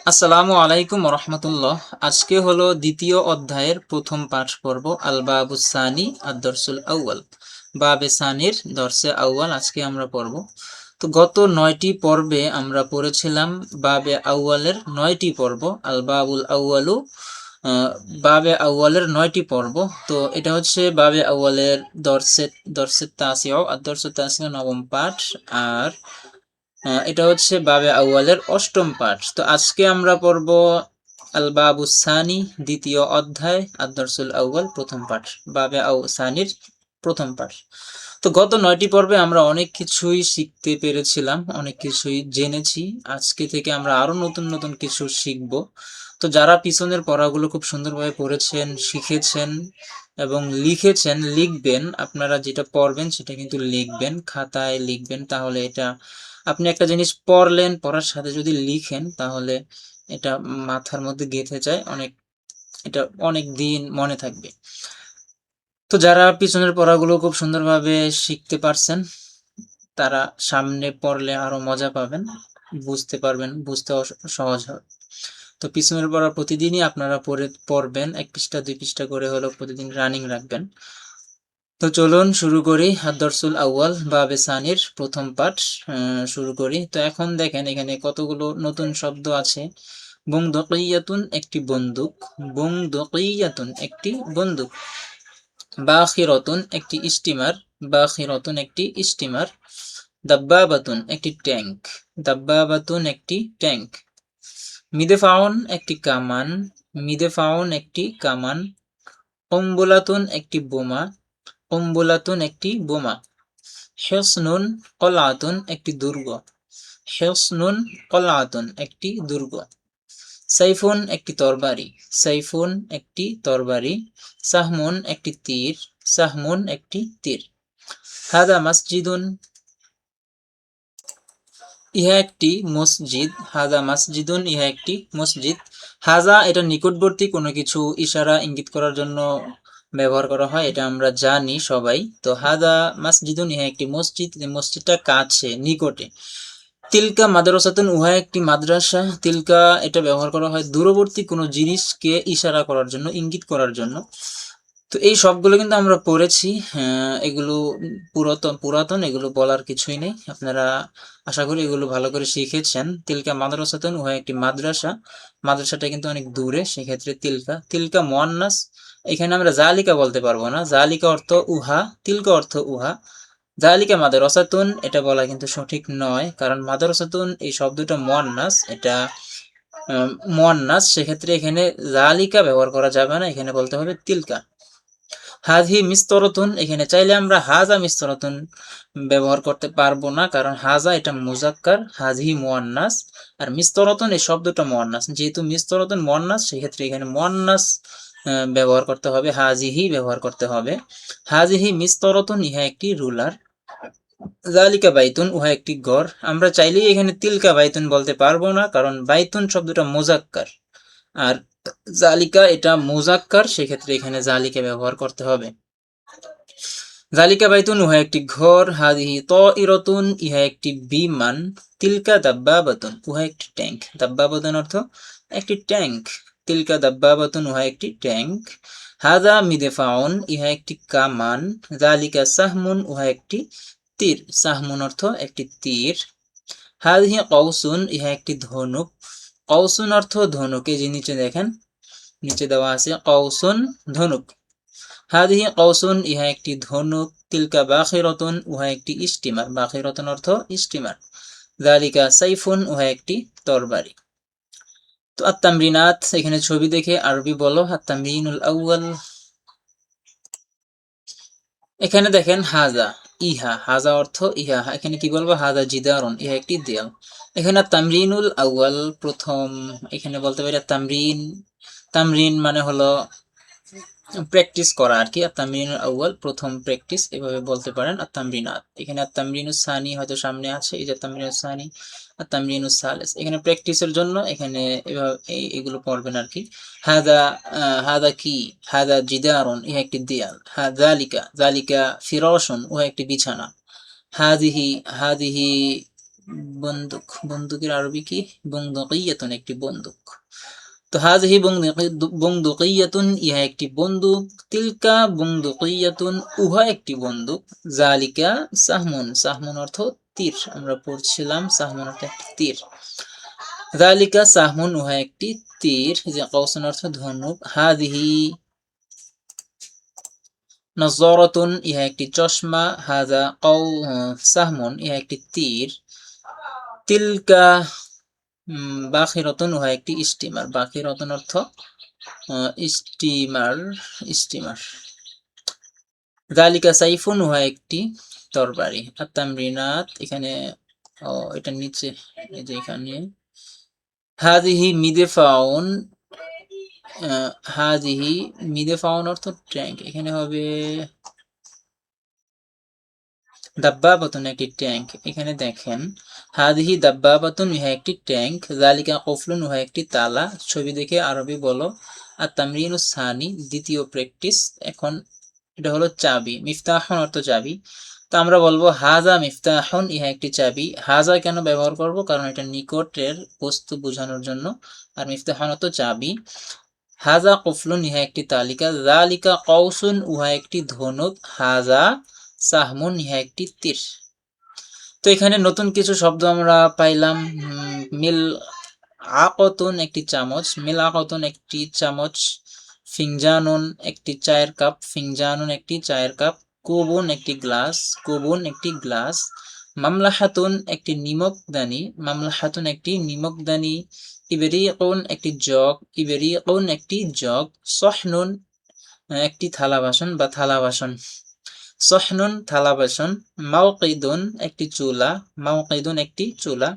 আসসালামু আলাইকুম রহমতুল্লাহ। আজকে হলো দ্বিতীয় অধ্যায়ের প্রথম পাঠ পর্ব আল বাবুসানি আর দরসুল আউয়াল। বাবে সানির দর্সে আউয়াল আজকে আমরা পড়ব। তো গত 9টি পর্বে আমরা পড়েছিলাম বাবে আউয়ালের 9টি পর্ব, আল বাবুল আউয়ালু। আহ, বাবে আউয়ালের 9টি পর্ব। তো এটা হচ্ছে বাবে আউয়ালের দর্সে দর্সে তাসিও আর দর্সে তাসিও নবম পাঠ। আর এটা হচ্ছে বাবে আউয়ালের অষ্টম পাঠ। তো আজকে আমরা পড়ব আল বাবু সানি দ্বিতীয় অধ্যায় আদ-দরসুল আউয়াল প্রথম পাঠ, বাবে আউ সানির প্রথম পাঠ। তো গত 9টি পর্বে আমরা অনেক কিছুই শিখতে পেরেছিলাম, অনেক কিছুই জেনেছি। আজকে থেকে আমরা আরো নতুন নতুন কিছু শিখব। তো যারা পিছনের পড়াগুলো খুব সুন্দরভাবে পড়েছেন, শিখেছেন এবং লিখেছেন, লিখবেন, আপনারা যেটা পড়বেন সেটা কিন্তু লিখবেন, খাতায় লিখবেন। তাহলে এটা আপনি একটা জিনিস পড়লেন, পড়ার সাথে যদি লিখেন তাহলে এটা মাথার মধ্যে গেঁথে যায়, এটা অনেক দিন মনে থাকবে। তো যারা পিছনের পড়াগুলো খুব সুন্দরভাবে শিখতে পারছেন, তারা সামনে পড়লে আরো মজা পাবেন, বুঝতে পারবেন, বুঝতে সহজ হবে। তো পিছনের পড়া প্রতিদিনই আপনারা পড়বেন, 1 পৃষ্ঠা 2 পৃষ্ঠা করে হলেও প্রতিদিন রানিং রাখবেন। তো চলুন শুরু করি আদ-দরসুল আউয়াল বাবে সানির প্রথম পাঠ শুরু করি। তো এখন দেখেন এখানে কতগুলো নতুন শব্দ আছে। বুংদকিয়াতুন একটি বন্দুক, বুংদকিয়াতুন একটি বন্দুক। বাখিরাতুন একটি স্টিমার, বাখিরাতুন একটি স্টিমার। দাব্বাবাতুন একটি ট্যাঙ্ক, দাব্বাবাতুন একটি ট্যাঙ্ক। মিদফাউন একটি কামান, মিদফাউন একটি কামান। কম্বুলাতুন একটি বোমা, কম্বুলাতুন একটি বোমা। হিসনুন কলআতুন একটি দুর্গ, হিসনুন কলআতুন একটি দুর্গ। সাইফুন একটি তরবারি, সাইফুন একটি তরবারি। সাহমুন একটি তীর, সাহমুন একটি তীর। হাদা মসজিদুন, ইহা একটি মসজিদ, হাদা মসজিদুন ইহা একটি মসজিদ। হাজা এটা নিকটবর্তী কোনো কিছু ইশারা ইঙ্গিত করার জন্য ব্যবহার করা হয়, এটা আমরা জানি সবাই। তো হাদা মসজিদুন ইহা একটি মসজিদ, মসজিদটা কাছে, নিকটে। তিলকা মাদ্রাসাতুন উহা একটি মাদ্রাসা, তিলকা এটা ব্যবহার করা হয় দূরবর্তী কোনো জিনিসকে ইশারা করার জন্য, ইঙ্গিত করার জন্য। তো এই সবগুলো কিন্তু আমরা পড়েছি। এগুলো পুরাতন পুরাতন, এগুলো বলার কিছুই নেই। আপনারা আশা করি এগুলো ভালো করে শিখেছেন। তিলকা মাদ্রাসাতুন উহা একটি মাদ্রাসা, মাদ্রাসাটা কিন্তু অনেক দূরে, সেক্ষেত্রে তিলকা। তিলকা মুয়ান্নাস, এখানে আমরা জালিকা বলতে পারবো না, জালিকা অর্থ উহা, তিলকা অর্থ উহা। জালিকা মাদ্রাসাতুন এটা বলা কিন্তু সঠিক নয়, কারণ মাদ্রাসাতুন এই শব্দটা মুয়ান্নাস, এটা মুয়ান্নাস, সেক্ষেত্রে এখানে জালিকা ব্যবহার করা যাবে না, এখানে বলতে হবে তিলকা। হাজি মিস্তরতুন, এখানে চাইলে আমরা হাজা মিস্তরতুন ব্যবহার করতে পারবো না, কারণ হাজা এটা মুজাক্কার, হাজি মুয়ান্নাস, আর মিস্তরতুন এই শব্দটা মুয়ান্নাস। যেহেতু মিস্তরতুন মুয়ান্নাস, সেক্ষেত্রে এখানে মুয়ান্নাস ব্যবহার করতে হবে, হাজিহি ব্যবহার করতে হবে। হাজিহি মিস্তরতুন ইহা একটি রুলার। জালিকা বাইতুন উহা একটি ঘর, আমরা চাইলেই এখানে তিলকা বাইতুন বলতে পারবো না, কারণ বাইতুন শব্দটা মুজাক্কার আর জালিকা এটা মুজাক্কার, সেক্ষেত্রে এখানে জালিকা ব্যবহার করতে হবে। জালিকা বাইতুন উহা একটি ঘর। হাদিহি তাইরাতুন ইহা একটি বিমান। তিলকা দাব্বাবাতুন উহা একটি ট্যাঙ্ক, দাব্বাবাতুন অর্থ একটি ট্যাঙ্ক। তিলকা দাব্বাবাতুন উহা একটি ট্যাঙ্ক। হাদা মিদফাউন ইহা একটি কামান। জালিকা সাহমুন উহা একটি তীর, সাহমুন অর্থ একটি তীর। হাদিহি কওসুন ইহা একটি ধনুক, কওসুন অর্থ ধনুক। এই যে নিচে দেখেন, নিচে দেওয়া আছে কওসুন ধনুক। হাদিহি কওসুন ইহা একটি ধনুক। তিলকা বাখিরাতুন উহা একটি স্টিমার, বাখিরাতুন অর্থ স্টিমার। যালিকা সাইফুন উহা একটি তরবারি। তো আত-তামরিনাত, এখানে ছবি দেখে আরবি বলো। আত-তামরিনুল আউয়াল, এখানে দেখেন হাজা, ইহা, হাজা অর্থ ইহা, এখানে কি বলবো, হাজা জিদারুন ইহা একটি দেয়াল। এখানে তামরিনুল আউয়াল প্রথম, এখানে বলতে পারি তামরিন, তামরিন মানে হলো প্র্যাকটিস করা আর কি। আর তামরিনুল আউয়াল প্রথম প্র্যাকটিস, এভাবে বলতে পারেন। আর তামরিনাত, এখানে আর তামরিনুস সানি হয়তো সামনে আছে, এই যে তামরিনুস সানি আর তামরিনুস সালিস, এখানে প্র্যাকটিসের জন্য এখানে এভাবে এগুলো পড়বেন আর কি। হাদা, হাদা কি, হাদা জিদারুন ইহা একটি দেয়াল। জালিকা, জালিকা ফিরাশুন উহা একটি বিছানা। হাদিহি, হাদিহি বন্দুক, বন্দুকের আরবি কি? বন্দুকিয়াতুন, একটি বন্দুক। তো হাযিহি বন্দুকিয়াতুন, ইহা একটি বন্দুক। তিলকা বন্দুকিয়াতুন, উহা একটি বন্দুক। জালিকা সাহমুন, সাহমুন অর্থ তীর, আমরা পড়ছিলাম সাহমুন অর্থ একটি তীর। জালিকা সাহমুন, উহা একটি তীর। যে কওসুন অর্থ ধনুক। হাযিহি নযরাতুন, ইহা একটি চশমা। হাযা সাহমুন, ইহা একটি তীর। তিলকা বাখিরাতুন, উহা একটি স্টিমার। বাখিরাতুন অর্থ স্টিমার, স্টিমার। যালিকা সাইফুন, উহা একটি তরবারি। আত-তামরিনাত, এখানে এটা নিচে, এই যে এখানে হাযিহি মিদফাউন, হাযিহি মিদফাউন অর্থ ট্যাঙ্ক, এখানে হবে দাব্বাবাতুন, একটি ট্যাঙ্ক। এখানে দেখেন হাযিহি দাব্বাবাতুন, ইহা একটি ট্যাঙ্ক। যালিকা কুফলুন, উহা একটি তালা। ছবি দেখে আরবি বলো। আর তামরিনুস সানি, দ্বিতীয় প্র্যাকটিস। এখন এটা হলো চাবি, মিফতাহুন অর্থ চাবি। তো আমরা বলবো হাযা মিফতাহুন, ইহা একটি চাবি। হাযা কেন ব্যবহার করব? কারণ এটা নিকটের বস্তু বোঝানোর জন্য। আর মিফতাহুন অর্থ চাবি। হাযা কুফলুন, ইহা একটি তালিকা। যালিকা কওসুন, উহা একটি ধনুক। হাযা সাহমুন, ইহা একটি তীর। তো এখানে নতুন কিছু শব্দ আমরা পাইলাম। মিল আকতুন, একটি চামচ। মিল আকতুন, একটি চামচ। ফিংজানুন, একটি চায়ের কাপ। ফিংজানুন, একটি চায়ের কাপ। কুবুন, একটি গ্লাস। কুবুন, একটি গ্লাস। মামলাহাতুন, একটি নিমকদানি। মামলাহাতুন, একটি নিমকদানি। ইবরিকুন, একটি জগ। ইবরিকুন, একটি জগ। সহনুন, একটি থালা বাসন বা থালা বাসন। সহনুন, থালা বাসন। মাওকিদুন, একটি চুলা। মাওকিদুন, একটি চুলা।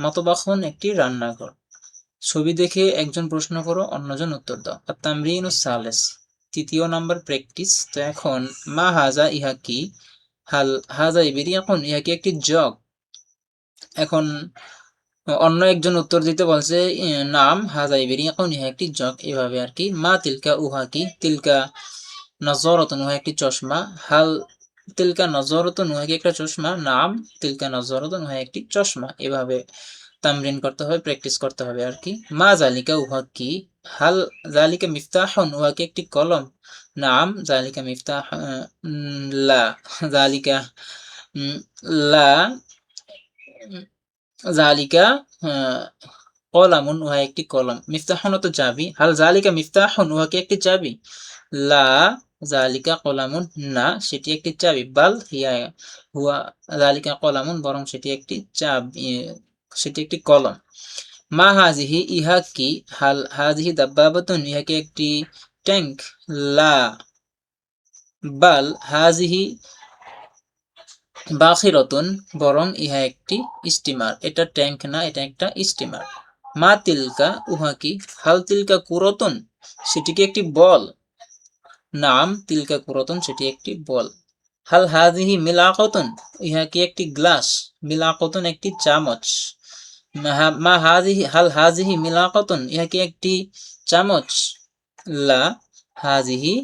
মতবাখুন, একটি রান্নাঘর। ছবি দেখে একজন প্রশ্ন করো, অন্যজন উত্তর দাও। আর তামরিনুস সালেস, তৃতীয় নাম্বার প্র্যাকটিস। তো এখন মা হাজা, ইহা কি? হাল হাজা ইবরিকুন, ইহা কি একটি জগ? এখন অন্য একজন উত্তর দিতে বলছে নাম হাজা ইবরিকুন, ইহা একটি জগ, এভাবে আর কি। মা তিলকা, উহা কি? তিলকা নজরাতুন, উহা একটি চশমা। হাল তিলকা নজরাতুন, উহা কি একটা চশমা? নাম তিলকা নজরাতুন, উহা একটি চশমা। এভাবে তামরিন করতে হবে, প্র্যাকটিস করতে হবে আর কি। মা জালিকা, উহা কি? হাল জালিকা মিফতাহুন, উহা কি একটি কলম? নাম জালিকা মিফতাহ, লা জালিকা লা জালিকা কলামুন, উহা একটি কলম। মিফতাহুন তো চাবি। হাল জালিকা মিফতাহুন, উহা কি একটি চাবি? লা জালিকা কলামুন, না সেটি একটি চাবি। বাল হিয়া হুয়া জালিকা কলামুন, বরং সেটি একটি চাবি, সেটি একটি কলম। মা হাজিহি, ইহা কি? হাল হাজিহি দাব্বাবাতুন, ইহা কি একটি ট্যাঙ্ক? লা বাল হাজিহি বাখিরাতুন, বরং ইহা একটি স্টিমার। এটা ট্যাঙ্ক না, এটা একটা স্টিমার। মা তিলকা, উহা কি? হাল তিলকা কুরাতুন, সেটি কি একটি বল? নাম তিলকা কুরাতুন, সেটি একটি বল। হাল হাজিহি মিলাকাতুন, ইহা কি একটি গ্লাস? মিলাকাতুন, একটি চামচ। মা হাজিহি হাল হাজিহি মিলাকাতুন, ইহা কি একটি চামচ? লা হাজিহি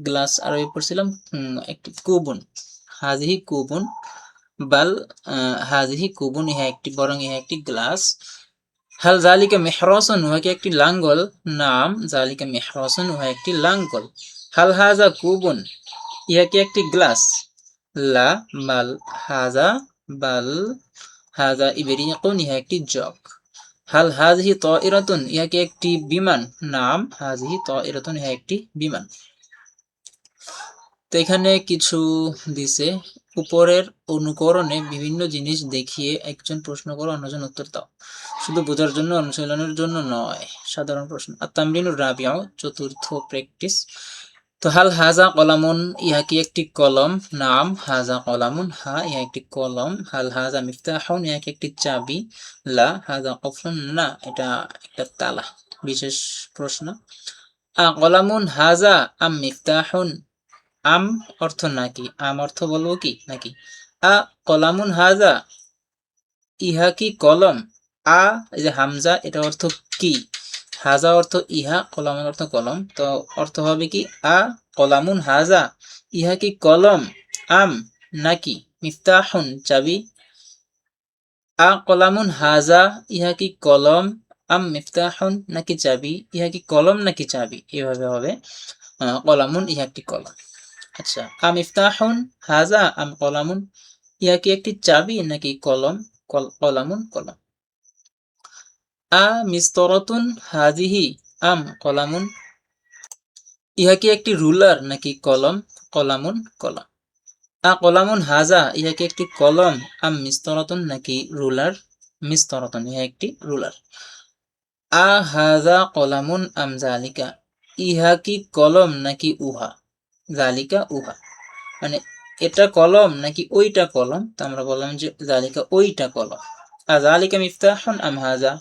গ্লাস আরবি পড়ছিলাম, একটি কুবুন। হাজিহি কুবুন, বাল হাজিহি কুবুন, ইহা একটি, বরং ইহা একটি গ্লাস। হাল জালিকা মেহরাসুন, উহা কি একটি লাঙ্গল? নাম জালিকা মেহরাসুন, উহা একটি লাঙ্গল। হাল হাজা কুবুন, ইহা কি একটি গ্লাস? লা বাল হাজা বাল হাজা ইবরিকুন, ইহা একটি জগ। হাল হাজিহি তাইরাতুন, ইহা কি একটি বিমান? নাম হাজিহি তাইরাতুন, ইহা একটি বিমান। তো এখানে কিছু দিছে, উপরের অনুকরণে বিভিন্ন জিনিস দেখিয়ে একজন প্রশ্ন করো, অন্যজন উত্তর দাও। শুধু বোঝার জন্য, অনুশীলনের জন্য নয়, সাধারণ প্রশ্ন। আর তামরিনুর রাবিউ, চতুর্থ প্র্যাকটিস। তো হাল হাজা কলামুন, ইহা কি একটি কলম? নাম হাজা কলামুন, হা ইহা একটি কলম। হাল হাজা মিফতাহুন, ইহা কি একটি চাবি? লা হাজা কফলুন, না এটা একটা তালা। বিশেষ প্রশ্ন। কলামুন হাজা আম মিফতাহুন, আম অর্থ নাকি, আম অর্থ বলবো কি নাকি? কলামুন হাজা, ইহা কি কলম? এই যে হামজা, এটা অর্থ কি? হাজা অর্থ ইহা, কলামুন অর্থ কলম, তো অর্থ হবে কি? কলামুন হাজা, ইহা কি কলম? আম নাকি? মিফতাহুন চাবি, আ কলামুন হাজা, ইহা কি কলম, আম মিফতাহুন নাকি চাবি, ইহা কি কলম নাকি চাবি, এভাবে হবে। কলামুন, ইহা একটি কলম। আচ্ছা, আম মিফতাহুন হাজা আম কলামুন, ইহা কি একটি চাবি নাকি কলম, কলামুন কলম। আ মিস্তরাতুন হাজিহি আম কলামুন, ইহা কি একটি রুলার নাকি কলম, কলামুন কলম। আ কলামুন হাজা, ইহা কি একটি কলম, আম মিস্তরাতুন নাকি রুলার, মিস্তরাতুন, ইহা একটি রুলার। আ হাজা কলামুন আম জালিকা, ইহা কি কলম নাকি উহা, জালিকা উহা, মানে এটা কলম নাকি ওইটা কলম, তো আমরা বললাম যে জালিকা ওইটা কলম। আযালিকা মিফতাহুন আম হাজা,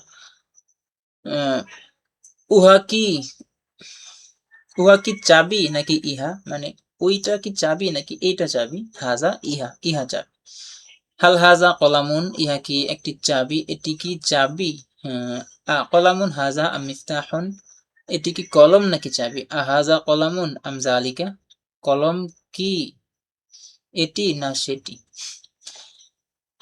উহা কি, উহা কি চাবি নাকি ইহা, মানে ওইটা কি চাবি নাকি এইটা চাবি, হাজা ইহা, ইহা চাবি। হাল হাজা কলামুন, ইহা কি একটি চাবি, এটি কি চাবি। কলামুন হাজা আম মিফতাহুন, এটি কি কলম নাকি চাবি। আহাজা কলামুন আম জালিকা, কলম কি এটি না সেটি।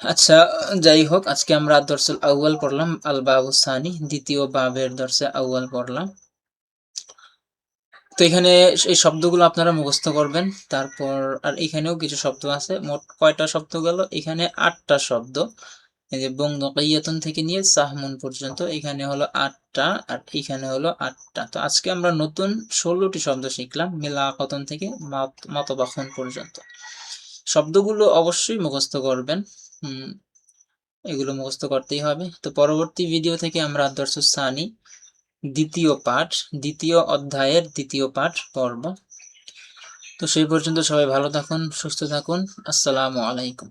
আচ্ছা, যাই হোক, আজকে আমরা দর্সুল আউয়াল পড়লাম, আল বাবুস সানি, দ্বিতীয় বাবের দর্সে আউয়াল পড়লাম। তো এখানে এই শব্দগুলো আপনারা মুখস্থ করবেন। তারপর আর এখানেও কিছু শব্দ আছে, মোট কয়টা শব্দ গেল, এখানে 8টা শব্দ। এই যে বংদকিয়াতুন থেকে নিয়ে সাহমুন পর্যন্ত, এখানে হলো 8টা, আর এখানে হলো 8টা। তো আজকে আমরা নতুন 16টি শব্দ শিখলাম, মিলাকাতুন থেকে মাতবাখুন পর্যন্ত। শব্দগুলো অবশ্যই মুখস্থ করবেন। এগুলো মুখস্থ করতেই হবে। তো পরবর্তী ভিডিও থেকে আমরা দর্সুস সানি দ্বিতীয় পাঠ, দ্বিতীয় অধ্যায়ের দ্বিতীয় পাঠ পড়ব। তো সেই পর্যন্ত সবাই ভালো থাকুন, সুস্থ থাকুন। আসসালামু আলাইকুম।